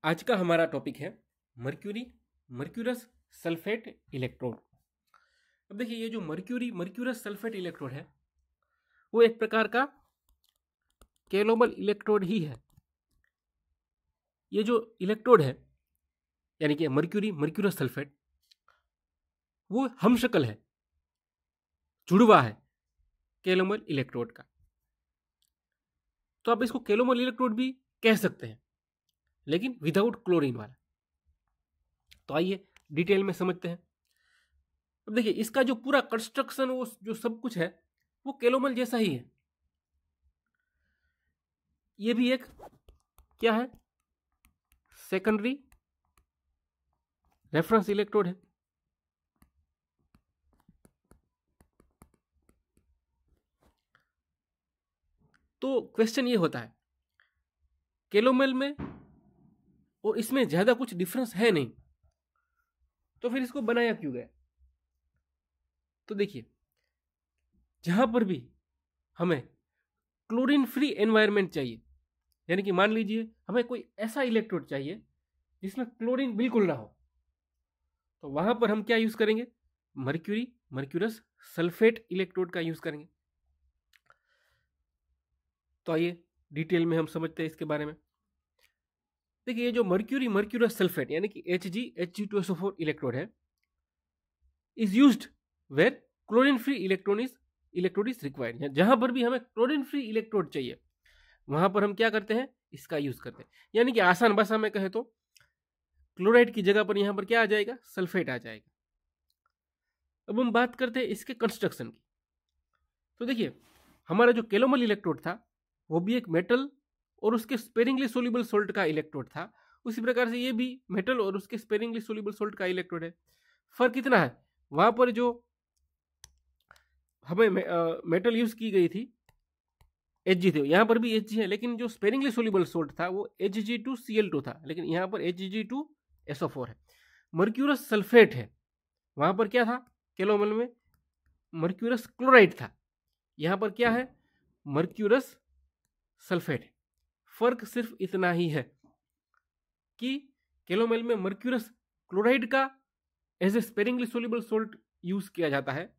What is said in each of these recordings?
आज का हमारा टॉपिक है मर्क्यूरस सल्फेट इलेक्ट्रोड। अब देखिए, ये जो मर्क्यूरस सल्फेट इलेक्ट्रोड है वो एक प्रकार का कैलोमल इलेक्ट्रोड ही है। ये जो इलेक्ट्रोड है यानी कि मर्क्यूरस सल्फेट, वो हमशक्ल है, जुड़वा है कैलोमल इलेक्ट्रोड का। तो आप इसको कैलोमल इलेक्ट्रोड भी कह सकते हैं, लेकिन विदाउट क्लोरीन वाला। तो आइए डिटेल में समझते हैं। अब देखिए, इसका जो पूरा कंस्ट्रक्शन, वो जो सब कुछ है वो कैलोमल जैसा ही है। ये भी एक क्या है, सेकेंडरी रेफरेंस इलेक्ट्रोड है। तो क्वेश्चन ये होता है, कैलोमल में और इसमें ज्यादा कुछ डिफरेंस है नहीं, तो फिर इसको बनाया क्यों गया? तो देखिए, जहां पर भी हमें क्लोरीन फ्री एनवायरनमेंट चाहिए, यानी कि मान लीजिए हमें कोई ऐसा इलेक्ट्रोड चाहिए जिसमें क्लोरीन बिल्कुल ना हो, तो वहां पर हम क्या यूज करेंगे? मर्क्यूरस सल्फेट इलेक्ट्रोड का यूज करेंगे। तो आइए डिटेल में हम समझते हैं इसके बारे में। देखिए, ये जो मर्क्यूरस सल्फेट यानी कि Hg2SO4 इलेक्ट्रोड है, is used where chlorine free electrode is required. जहां पर भी हमें क्लोरीन फ्री इलेक्ट्रोड चाहिए वहां पर हम क्या करते हैं? इसका यूज करते हैं। यानी कि आसान भाषा में कहे तो क्लोराइड की जगह पर यहां पर क्या आ जाएगा? सल्फेट आ जाएगा। अब हम बात करते हैं इसके कंस्ट्रक्शन की। तो देखिए, हमारा जो कैलोमल इलेक्ट्रोड था वो भी एक मेटल और उसके स्पेरिंगली सोल्यूबल सोल्ट का इलेक्ट्रोड था। उसी प्रकार से ये भी मेटल और उसके स्पेरिंगली सोल्यूबल सोल्ट का इलेक्ट्रोड है। फर्क इतना है, वहां पर जो हमें मेटल यूज की गई थी Hg थे, यहाँ पर भी Hg है, लेकिन जो स्पेरिंगली सोल्यूबल सोल्ट था वो Hg2Cl2 था, लेकिन यहाँ पर Hg2SO4 है। मर्क्यूरस सल्फेट है, वहां पर क्या था? कैलोमल में मर्क्यूरस क्लोराइड था, यहां पर क्या है? मर्क्यूरस सल्फेट है। फर्क सिर्फ इतना ही है कि कैलोमल में मर्क्यूरस क्लोराइड का as a sparingly soluble salt use किया जाता है,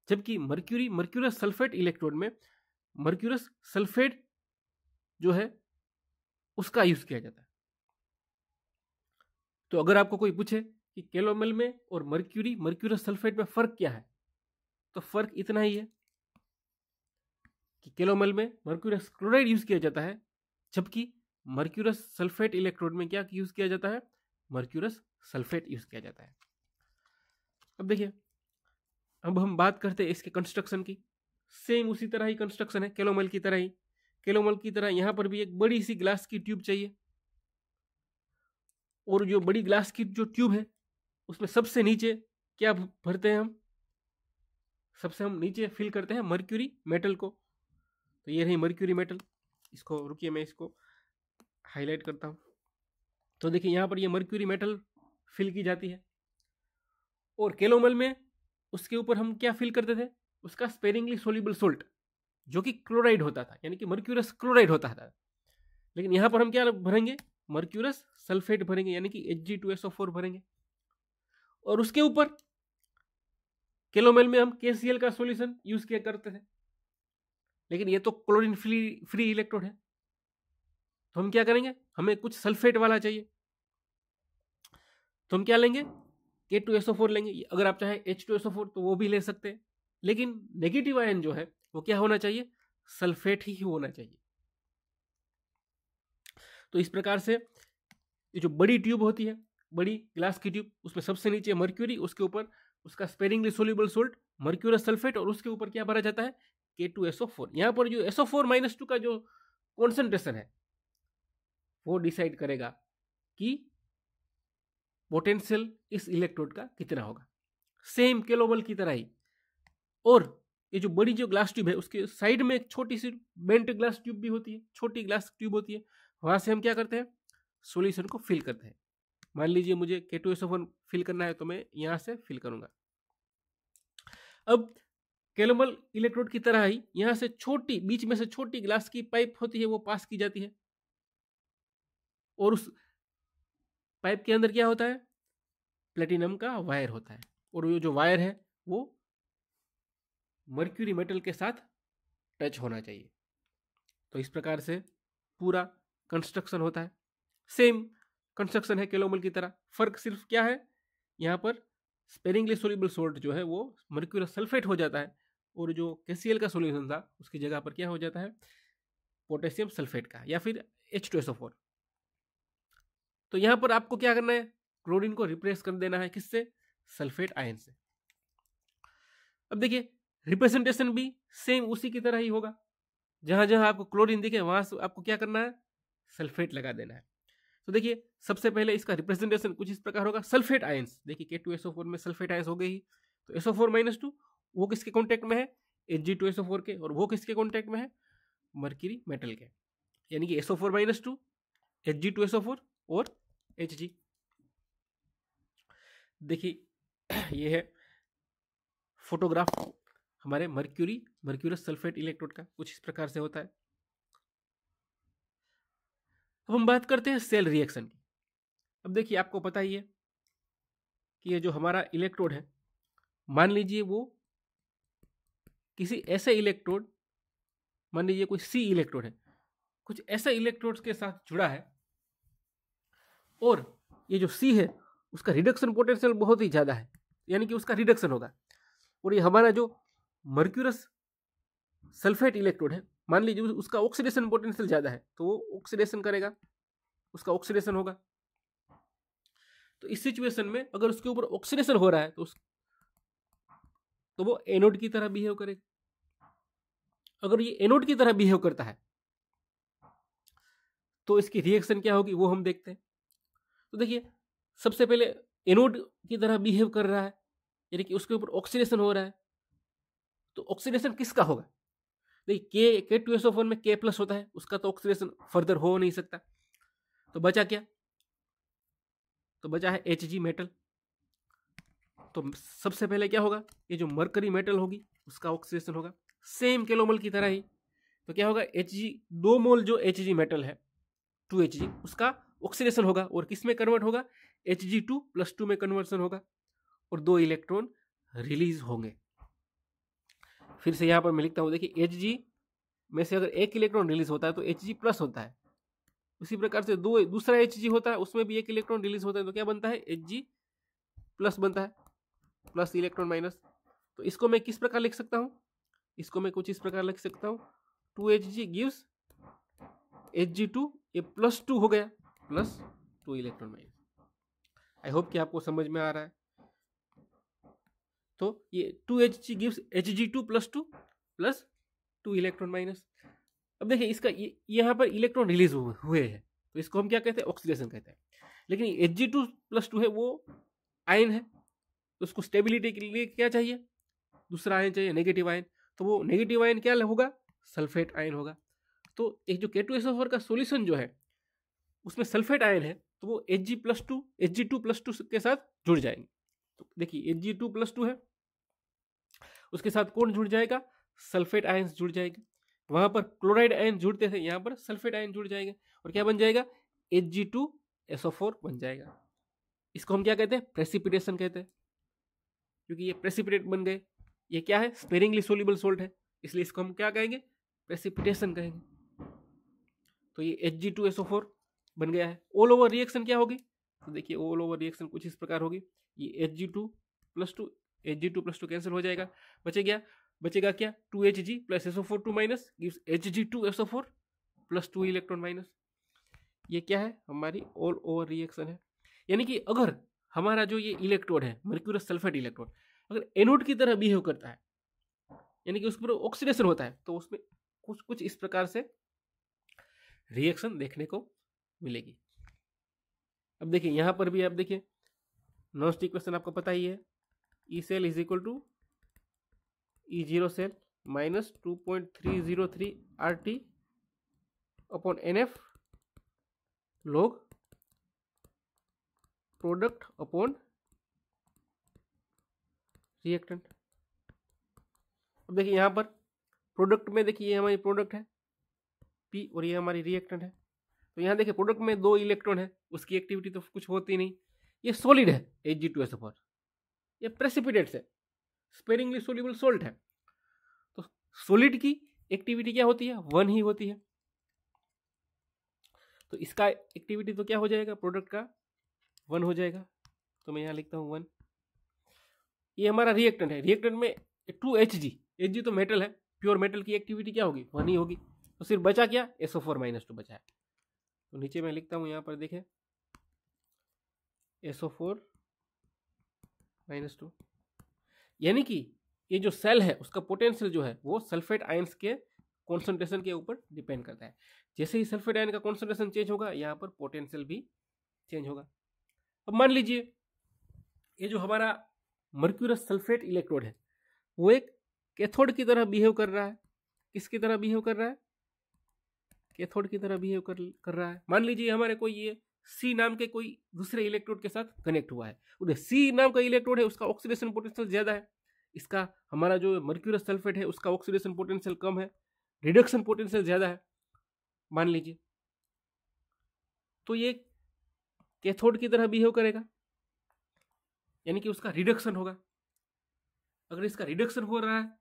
जबकि मर्क्यूरस सल्फेट इलेक्ट्रोड में मर्क्यूरस सल्फेट जो है उसका यूज किया जाता है। तो अगर आपको कोई पूछे कि कैलोमल में और मर्क्यूरस सल्फेट में फर्क क्या है, तो फर्क इतना ही है कि कैलोमल में मर्क्यूरस क्लोराइड यूज किया जाता है, जबकि मर्क्यूरस सल्फेट इलेक्ट्रोड में क्या यूज किया जाता है? मर्क्यूरस सल्फेट यूज किया जाता है। अब देखिए, अब हम बात करते हैं इसके कंस्ट्रक्शन की। सेम उसी तरह ही कंस्ट्रक्शन है कैलोमल की तरह ही। कैलोमल की तरह यहां पर भी एक बड़ी सी ग्लास की ट्यूब चाहिए, और जो बड़ी ग्लास की जो ट्यूब है उसमें सबसे नीचे क्या भरते हैं हम? सबसे हम नीचे फिल करते हैं मर्क्यूरी मेटल को। तो ये रही मर्क्यूरी मेटल। इसको रुकिए, मैं इसको हाईलाइट करता हूं। तो देखिए, यहां पर ये मर्क्यूरी मेटल फिल की जाती है, और कैलोमल में उसके ऊपर हम क्या फिल करते थे? उसका स्पेरिंगली सोल्यूबल सोल्ट, जो कि क्लोराइड होता था, यानी कि मर्क्यूरस क्लोराइड होता था। लेकिन यहां पर हम क्या भरेंगे? मर्क्यूरस सल्फेट भरेंगे, यानी कि Hg2SO4 भरेंगे। और उसके ऊपर कैलोमल में हम KCl का सॉल्यूशन यूज किया करते थे, लेकिन ये तो क्लोरीन फ्री इलेक्ट्रोड है, तो हम क्या करेंगे? हमें कुछ सल्फेट वाला चाहिए, तो हम क्या लेंगे? K2SO4 लेंगे। अगर आप चाहे H2SO4 तो वो भी ले सकते हैं, लेकिन नेगेटिव आयन जो है वो क्या होना चाहिए? सल्फेट ही होना चाहिए। तो इस प्रकार से ये जो बड़ी ट्यूब होती है, बड़ी ग्लास की ट्यूब, उसमें सबसे नीचे मर्क्यूरी, उसके ऊपर उसका sparingly soluble salt mercurous sulphate, और उसके ऊपर क्या भरा जाता है? K2SO4। यहां पर जो SO4-2 का जो कॉन्सेंट्रेशन है वो डिसाइड करेगा कि पोटेंशियल इस इलेक्ट्रोड का कितना होगा। सेम कैलोमल की तरह ही। और ये जो बड़ी जो ग्लास ट्यूब है उसके साइड में एक छोटी सी बेंट ग्लास ट्यूब भी होती है, छोटी ग्लास ट्यूब होती है। वहां से हम क्या करते हैं? सॉल्यूशन को फिल करते हैं। मान लीजिए मुझे K2SO4 फिल करना है, तो मैं यहां से फिल करूंगा। अब कैलोमल इलेक्ट्रोड की तरह ही यहां से छोटी, बीच में से छोटी ग्लास की पाइप होती है, वो पास की जाती है, और उस पाइप के अंदर क्या होता है, प्लेटिनम का वायर होता है, और ये जो वायर है वो मर्क्यूरी मेटल के साथ टच होना चाहिए। तो इस प्रकार से पूरा कंस्ट्रक्शन होता है। सेम कंस्ट्रक्शन है केलोमल की तरह, फर्क सिर्फ क्या है, यहाँ पर स्पेरिंगली सोल्यूबल सोल्ट जो है वो मर्क्यूरस सल्फेट हो जाता है, और जो KCl का सोल्यूशन था उसकी जगह पर क्या हो जाता है, पोटेशियम सल्फेट का या फिर H2SO4। तो यहाँ पर आपको क्या करना है, क्लोरीन को रिप्लेस कर देना है, किससे, सल्फेट आयन से। अब देखिए रिप्रेजेंटेशन भी सेम उसी की तरह ही होगा, जहां जहां आपको क्लोरीन दिखे वहां से आपको क्या करना है, सल्फेट लगा देना है। तो देखिए सबसे पहले इसका रिप्रेजेंटेशन कुछ इस प्रकार होगा, सल्फेट आयंस, देखिए K2SO4 में सल्फेट आयंस हो गई ही, तो SO4-2 वो किसके कांटेक्ट में है, Hg2SO4 के, और वो किसके कांटेक्ट में है, मर्क्यूरी मेटल के, यानी कि SO4-2 Hg2SO4 और Hg। देखिए ये है फोटोग्राफ हमारे मर्क्यूरस सल्फेट इलेक्ट्रोड का, कुछ इस प्रकार से होता है। अब हम बात करते हैं सेल रिएक्शन की। अब देखिए आपको पता ही है कि ये जो हमारा इलेक्ट्रोड है, मान लीजिए वो किसी ऐसे इलेक्ट्रोड, मान लीजिए कोई C इलेक्ट्रोड है, कुछ ऐसे इलेक्ट्रोड्स के साथ जुड़ा है, और ये जो C है उसका रिडक्शन पोटेंशियल बहुत ही ज्यादा है, यानी कि उसका रिडक्शन होगा, और ये हमारा जो मर्क्यूरस सल्फेट इलेक्ट्रोड है, मान लीजिए उसका ऑक्सीडेशन पोटेंशियल ज्यादा है, तो वो ऑक्सीडेशन करेगा, उसका ऑक्सीडेशन होगा। तो इस सिचुएशन में अगर उसके ऊपर ऑक्सीडेशन हो रहा है तो वो एनोड की तरह बिहेव करेगा। अगर ये एनोड की तरह बिहेव करता है तो इसकी रिएक्शन क्या होगी वो हम देखते हैं। तो देखिए सबसे पहले एनोड की तरह बिहेव कर रहा है, यानी कि उसके ऊपर ऑक्सीडेशन हो रहा है, तो ऑक्सीडेशन किसका होगा, देखिए K2SO4 में K+ होता है, उसका तो ऑक्सीडेशन फर्दर हो नहीं सकता, तो बचा क्या, तो बचा है Hg मेटल। तो सबसे पहले क्या होगा, ये जो मरकरी मेटल होगी उसका ऑक्सीडेशन होगा, सेम केलोमल की तरह ही। तो क्या होगा, Hg 2 मोल जो Hg मेटल है 2Hg, उसका ऑक्सीडेशन होगा, और किस में कन्वर्ट होगा, Hg2+2 में कन्वर्सन होगा, और 2 इलेक्ट्रॉन रिलीज होंगे। फिर से यहां पर मैं लिखता हूं, देखिए Hg में से अगर एक इलेक्ट्रॉन रिलीज होता है तो Hg+ होता है, उसी प्रकार से दूसरा Hg होता है, उसमें भी एक इलेक्ट्रॉन रिलीज होता है, तो क्या बनता है, Hg+ बनता है, प्लस इलेक्ट्रॉन माइनस। तो इसको मैं किस प्रकार लिख सकता हूं, इसको मैं कुछ इस प्रकार लिख सकता हूं, 2Hg गिव्स Hg2, ये +2 हो गया, +2 इलेक्ट्रॉन माइनस। आई होप कि आपको समझ में आ रहा है। तो ये 2Hg gives Hg2+2 +2 electron minus. अब देखिए इसका यहाँ पर इलेक्ट्रॉन रिलीज हुए हैं, तो इसको हम क्या कहते हैं, ऑक्सीडेशन कहते हैं। लेकिन Hg2+2 है वो आयन है, तो उसको स्टेबिलिटी के लिए क्या चाहिए, दूसरा आयन चाहिए, नेगेटिव आयन। तो वो नेगेटिव आयन क्या होगा, सल्फेट आयन होगा। तो एक जो K2SO4 का सॉल्यूशन जो है उसमें सल्फेट आयन है, तो वो Hg2+2 के साथ जुड़ जाएंगे। तो देखिए Hg2+2 है, उसके साथ कौन जुड़ जाएगा, सल्फेट आयन जुड़ जाएगा। वहां पर क्लोराइड आयन जुड़ते थे, यहाँ पर सल्फेट आयन जुड़ जाएगा, और क्या बन जाएगा, Hg2SO4 बन जाएगा। इसको हम क्या कहते हैं, प्रेसिपिटेशन कहते हैं, क्योंकि ये प्रेसिपिटेट बन गए। ये क्या है, स्पेरिंगली सोल्यूबल सोल्ट है, इसलिए इसको हम क्या कहेंगे, प्रेसिपिटेशन कहेंगे। तो ये Hg2SO4 बन गया है। ऑल ओवर रिएक्शन क्या होगी, तो देखिए ऑल ओवर रिएक्शन कुछ इस प्रकार होगी, ये Hg2+2 कैंसिल हो जाएगा, बचेगा क्या, 2Hg + SO4 2 minus gives Hg2SO4 +2 electron minus. ये क्या है, हमारी ऑल ओवर रिएक्शन है। यानी कि अगर हमारा जो ये इलेक्ट्रोड है मर्क्यूरस सल्फेट इलेक्ट्रोड अगर एनोड की तरह बिहेव करता है, यानी कि उसके ऊपर ऑक्सीडेशन होता है, तो उसमें कुछ इस प्रकार से रिएक्शन देखने को मिलेगी। अब देखिए यहां पर भी आप देखिए नॉनस्ट इक्वेशन आपको पता ही है, E cell is equal to E0 cell minus 2.303 RT upon NF log product upon reactant. अब देखिए यहां पर प्रोडक्ट में देखिए ये हमारी प्रोडक्ट है P और ये हमारी रिएक्टेंट है, तो यहाँ देखिए प्रोडक्ट में 2 इलेक्ट्रॉन है, उसकी एक्टिविटी तो कुछ होती नहीं। ये सॉलिड है Hg2SO4, ये प्रेसिपिटेट्स है, स्पेरिंगली सोल्यूबल सोल्ट है। तो सॉलिड की एक्टिविटी क्या होती है? 1 ही होती है। तो इसका एक्टिविटी तो क्या हो जाएगा? प्रोडक्ट का 1 हो जाएगा। तो मैं यहाँ लिखता हूँ 1। ये हमारा रिएक्टेंट है, रिएक्टेंट में 2Hg, Hg तो मेटल है, प्योर मेटल की एक्टिविटी क्या होगी? 1 ही होगी। तो सिर्फ बचा क्या? SO4 - 2 बचा है। तो नीचे मैं लिखता हूँ यहाँ पर देखें SO4 - 2, यानी कि ये जो सेल है उसका पोटेंशियल जो है वो सल्फेट आयंस के कॉन्सेंट्रेशन के ऊपर डिपेंड करता है। जैसे ही सल्फेट आयन का कॉन्सेंट्रेशन चेंज होगा यहाँ पर पोटेंशियल भी चेंज होगा। अब मान लीजिए ये जो हमारा मर्क्यूरस सल्फेट इलेक्ट्रोड है वो एक कैथोड की तरह बिहेव कर रहा है। किसकी तरह बिहेव कर रहा है? कैथोड की तरह बिहेव कर रहा है। मान लीजिए हमारे कोई ये C नाम के कोई दूसरे इलेक्ट्रोड के साथ कनेक्ट हुआ है, उधर C नाम का इलेक्ट्रोड है उसका ऑक्सीडेशन पोटेंशियल ज्यादा है, इसका हमारा जो मर्क्यूरस सल्फेट है उसका ऑक्सीडेशन पोटेंशियल कम है, रिडक्शन पोटेंशियल ज्यादा है मान लीजिए, तो ये कैथोड की तरह बिहेव करेगा, यानी कि उसका रिडक्शन होगा। अगर इसका रिडक्शन हो रहा है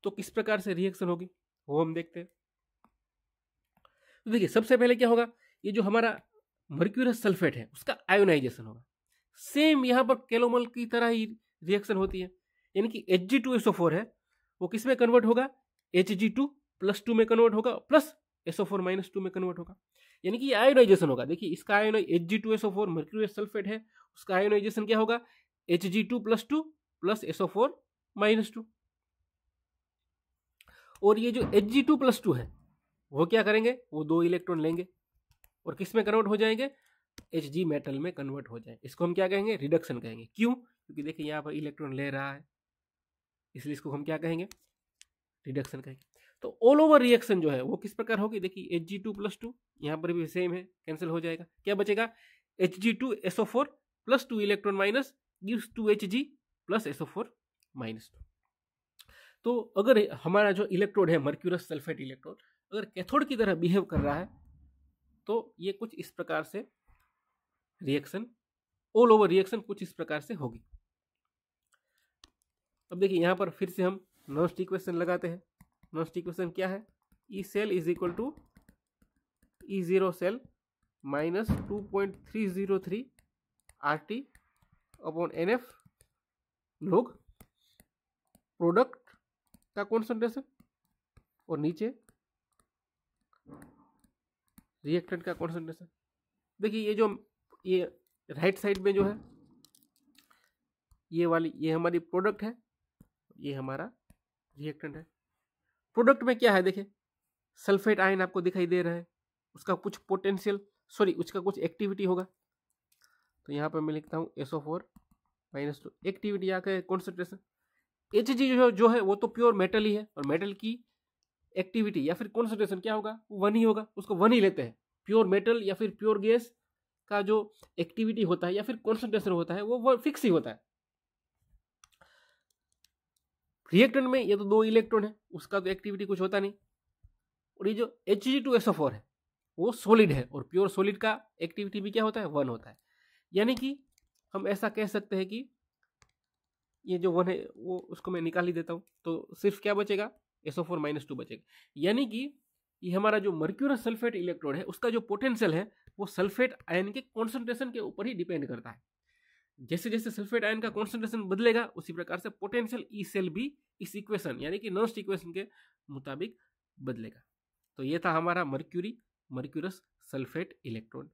तो किस प्रकार से रिएक्शन होगी वो हम देखते हैं। तो देखिए सबसे पहले क्या होगा, ये जो हमारा मर्क्यूरस सल्फेट है उसका आयोनाइजेशन होगा। सेम यहाँ पर कैलोमल की तरह ही रिएक्शन होती है, यानी कि Hg2SO4 है वो किस में कन्वर्ट होगा? Hg2+2 में कन्वर्ट होगा, प्लस SO4 - 2 में कन्वर्ट होगा, यानी कि आयोनाइजेशन होगा। देखिए इसका Hg2SO4 मर्क्यूरस सल्फेट है, उसका आयोनाइजेशन क्या होगा? Hg2+2 plus SO4 - 2। और ये जो Hg2+2 है वो क्या करेंगे? वो 2 इलेक्ट्रॉन लेंगे और किस में कन्वर्ट हो जाएंगे? Hg मेटल में कन्वर्ट हो जाए। इसको हम क्या कहेंगे? रिडक्शन कहेंगे। क्यों? क्योंकि देखिए यहाँ पर इलेक्ट्रॉन ले रहा है, इसलिए इसको हम क्या कहेंगे? रिडक्शन कहेंगे। तो ऑल ओवर रिएक्शन जो है वो किस प्रकार होगी? देखिए Hg2+2 यहाँ पर भी सेम है, कैंसिल हो जाएगा। क्या बचेगा? Hg2SO4 + 2 electron minus gives 2Hg + SO4 - 2। तो अगर हमारा जो इलेक्ट्रोड है मर्क्यूरस सल्फेट इलेक्ट्रोड अगर कैथोड की तरह बिहेव कर रहा है तो ये कुछ इस प्रकार से रिएक्शन, ऑल ओवर रिएक्शन कुछ इस प्रकार से होगी। अब देखिए यहाँ पर फिर से हम नॉस्ट इक्वेशन लगाते हैं। नॉस्ट इक्वेशन क्या है? E cell is equal to E0 cell minus 2.303 RT upon NF log product का कॉन्सेंट्रेशन और नीचे रिएक्टेंट का कॉन्सेंट्रेशन। देखिए ये राइट साइड में जो है ये हमारी प्रोडक्ट है, ये हमारा रिएक्टेंट है। प्रोडक्ट में क्या है? देखिए सल्फेट आयन आपको दिखाई दे रहा है, उसका कुछ पोटेंशियल उसका कुछ एक्टिविटी होगा। तो यहाँ पर मैं लिखता हूँ SO4 - 2 एक्टिविटी आकर कॉन्सेंट्रेशन। Hg जो है वो तो प्योर मेटल ही है और मेटल की एक्टिविटी या फिर कॉन्सेंट्रेशन क्या होगा? 1 ही होगा, उसको 1 ही लेते हैं। प्योर मेटल या फिर प्योर गैस का जो एक्टिविटी होता है या फिर कॉन्सेंट्रेशन होता है वो फिक्स ही होता है। रिएक्टेंट में ये तो 2 इलेक्ट्रॉन है, उसका तो एक्टिविटी कुछ होता नहीं। और ये जो Hg2SO4 है वो सॉलिड है और प्योर सॉलिड का एक्टिविटी भी क्या होता है? 1 होता है। यानी कि हम ऐसा कह सकते हैं कि ये जो 1 है वो उसको मैं निकाल ही देता हूँ, तो सिर्फ क्या बचेगा? SO4 - 2 बचेगा। यानी कि ये हमारा जो मर्क्यूरस सल्फेट इलेक्ट्रोड है उसका जो पोटेंशियल है वो सल्फेट आयन के कॉन्सेंट्रेशन के ऊपर ही डिपेंड करता है। जैसे जैसे सल्फेट आयन का कॉन्सेंट्रेशन बदलेगा उसी प्रकार से पोटेंशियल ई सेल भी इस इक्वेशन यानी कि नॉस्ट इक्वेशन के मुताबिक बदलेगा। तो ये था हमारा मर्क्यूरस सल्फेट इलेक्ट्रोड।